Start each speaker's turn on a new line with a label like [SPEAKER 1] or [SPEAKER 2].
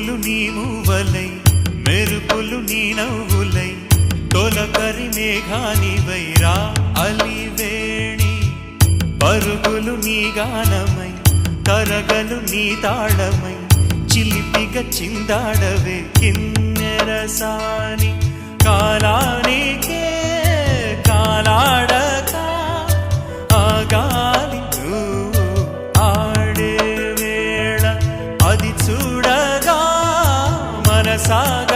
[SPEAKER 1] ఉరుములు నీ మూవలై మెరుపులు నీ నవ్వులై తొలకరి మేఘానివై రా అలివేణి పరుగులు నీ గానమై తరగలు నీ తాళమై చిలిపిగా చిందాడవే కిన్నెరసాని కాలానికే కాలాడక ఆగాలి ఆడే వేళ అది చూడగా మనసాగ